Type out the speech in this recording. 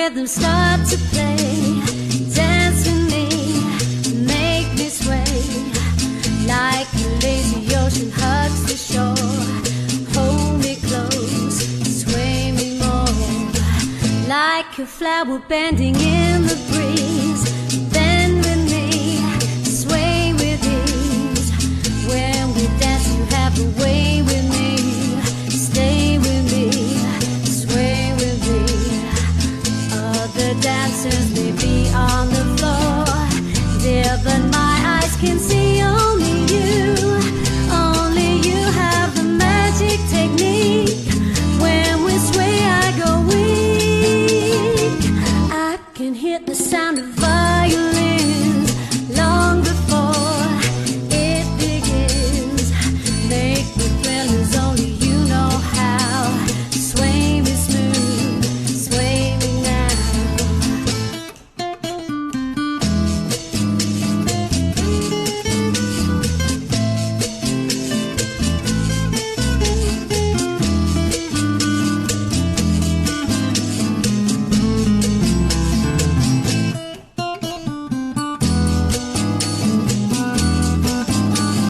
rhythm start to play. Dance with me, make me sway. Like a lazy ocean hugs the shore. Hold me close, sway me more. Like a flower bending in